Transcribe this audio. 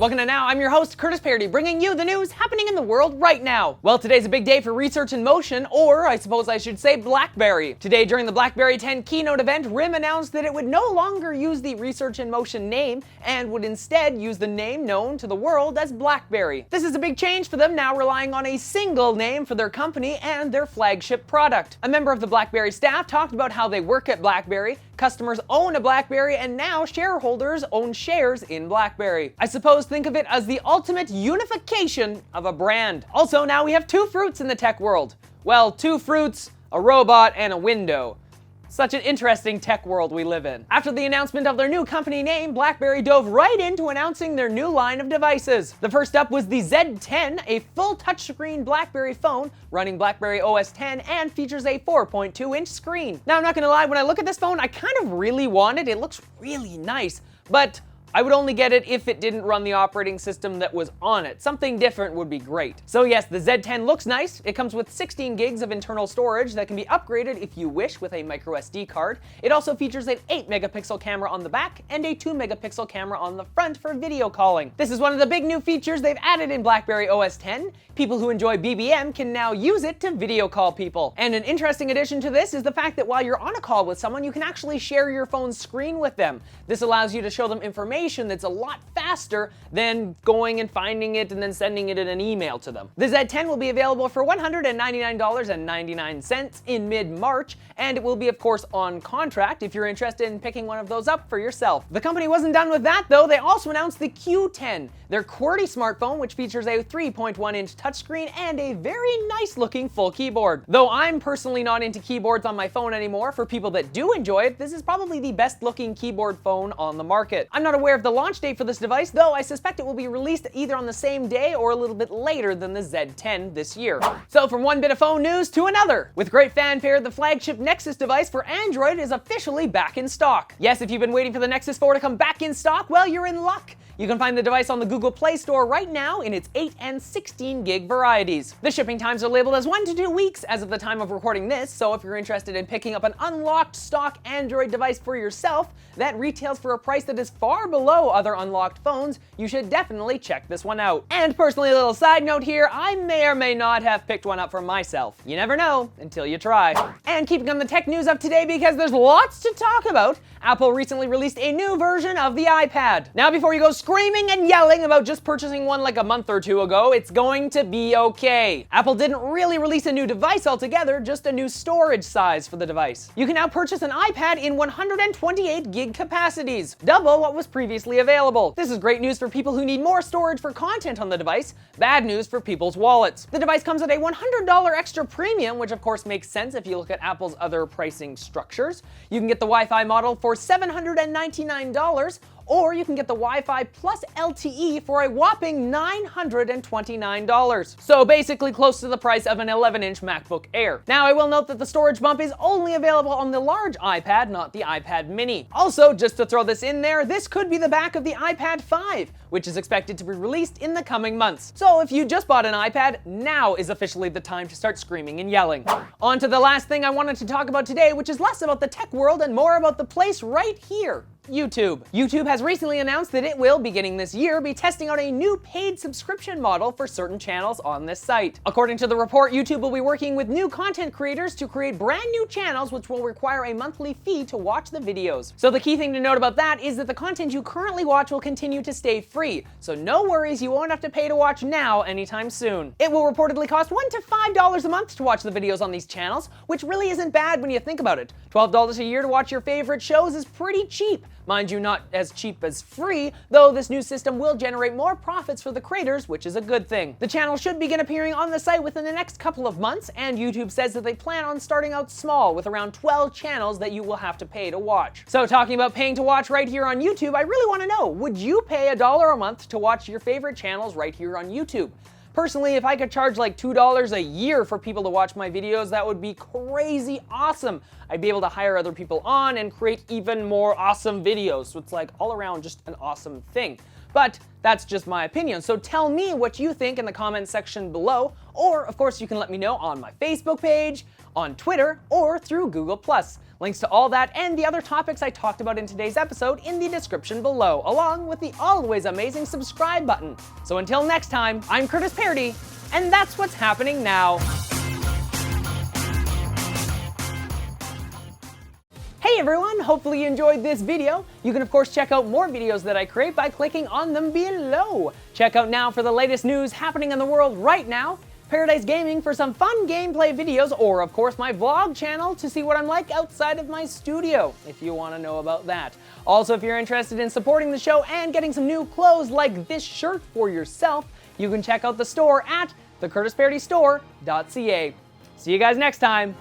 Welcome to Now. I'm your host, Curtis Parody, bringing you the news happening in the world right now. Well, today's a big day for Research in Motion, or I suppose I should say Blackberry. Today, during the Blackberry 10 keynote event, RIM announced that it would no longer use the Research in Motion name and would instead use the name known to the world as Blackberry. This is a big change for them, now relying on a single name for their company and their flagship product. A member of the Blackberry staff talked about how they work at Blackberry, customers own a Blackberry, and now shareholders own shares in Blackberry. I suppose think of it as the ultimate unification of a brand. Also, now we have two fruits in the tech world. Well, two fruits, a robot, and a window. Such an interesting tech world we live in. After the announcement of their new company name, Blackberry dove right into announcing their new line of devices. The first up was the Z10, a full touchscreen Blackberry phone running Blackberry OS 10 and features a 4.2-inch screen. Now, I'm not gonna lie, when I look at this phone, I kind of really want it. It looks really nice, but I would only get it if it didn't run the operating system that was on it. Something different would be great. So yes, the Z10 looks nice. It comes with 16 gigs of internal storage that can be upgraded if you wish with a micro SD card. It also features an 8-megapixel camera on the back and a 2-megapixel camera on the front for video calling. This is one of the big new features they've added in Blackberry OS 10. People who enjoy BBM can now use it to video call people. And an interesting addition to this is the fact that while you're on a call with someone, you can actually share your phone's screen with them. This allows you to show them information that's a lot faster than going and finding it and then sending it in an email to them. The Z10 will be available for $199.99 in mid-March, and it will be, of course, on contract if you're interested in picking one of those up for yourself. The company wasn't done with that, though. They also announced the Q10, their QWERTY smartphone, which features a 3.1-inch touchscreen and a very nice-looking full keyboard. Though I'm personally not into keyboards on my phone anymore, for people that do enjoy it, this is probably the best-looking keyboard phone on the market. I'm not aware of the launch date for this device, though I suspect it will be released either on the same day or a little bit later than the Z10 this year. So from one bit of phone news to another. With great fanfare, the flagship Nexus device for Android is officially back in stock. Yes, if you've been waiting for the Nexus 4 to come back in stock, well, you're in luck. You can find the device on the Google Play Store right now in its 8 and 16 gig varieties. The shipping times are labeled as 1 to 2 weeks as of the time of recording this, so if you're interested in picking up an unlocked stock Android device for yourself that retails for a price that is far below other unlocked phones, you should definitely check this one out. And personally, a little side note here, I may or may not have picked one up for myself. You never know until you try. And keeping on the tech news of today, because there's lots to talk about, Apple recently released a new version of the iPad. Now, before you go screaming and yelling about just purchasing one like a month or two ago, it's going to be okay. Apple didn't really release a new device altogether, just a new storage size for the device. You can now purchase an iPad in 128 gig capacities, double what was previously available. This is great news for people who need more storage for content on the device, bad news for people's wallets. The device comes at a $100 extra premium, which of course makes sense if you look at Apple's other pricing structures. You can get the Wi-Fi model for $799, or you can get the Wi-Fi plus LTE for a whopping $929. So basically close to the price of an 11-inch MacBook Air. Now, I will note that the storage bump is only available on the large iPad, not the iPad mini. Also, just to throw this in there, this could be the back of the iPad 5, which is expected to be released in the coming months. So if you just bought an iPad, now is officially the time to start screaming and yelling. On to the last thing I wanted to talk about today, which is less about the tech world and more about the place right here. YouTube. YouTube has recently announced that it will, beginning this year, be testing out a new paid subscription model for certain channels on this site. According to the report, YouTube will be working with new content creators to create brand new channels which will require a monthly fee to watch the videos. So the key thing to note about that is that the content you currently watch will continue to stay free. So no worries, you won't have to pay to watch now anytime soon. It will reportedly cost $1 to $5 a month to watch the videos on these channels, which really isn't bad when you think about it. $12 a year to watch your favorite shows is pretty cheap. Mind you, not as cheap as free, though this new system will generate more profits for the creators, which is a good thing. The channel should begin appearing on the site within the next couple of months, and YouTube says that they plan on starting out small with around 12 channels that you will have to pay to watch. So talking about paying to watch right here on YouTube, I really want to know, would you pay $1 a month to watch your favorite channels right here on YouTube? Personally, if I could charge like $2 a year for people to watch my videos, that would be crazy awesome. I'd be able to hire other people on and create even more awesome videos. So it's like all around just an awesome thing. But that's just my opinion. So tell me what you think in the comment section below, or of course you can let me know on my Facebook page, on Twitter, or through Google+. Links to all that and the other topics I talked about in today's episode in the description below, along with the always amazing subscribe button. So until next time, I'm Curtis Parody, and that's what's happening now. Hey everyone, hopefully you enjoyed this video. You can of course check out more videos that I create by clicking on them below. Check out now for the latest news happening in the world right now, Paradise Gaming for some fun gameplay videos, or of course my vlog channel to see what I'm like outside of my studio, if you want to know about that. Also, if you're interested in supporting the show and getting some new clothes like this shirt for yourself, you can check out the store at thecurtisparodystore.ca. See you guys next time.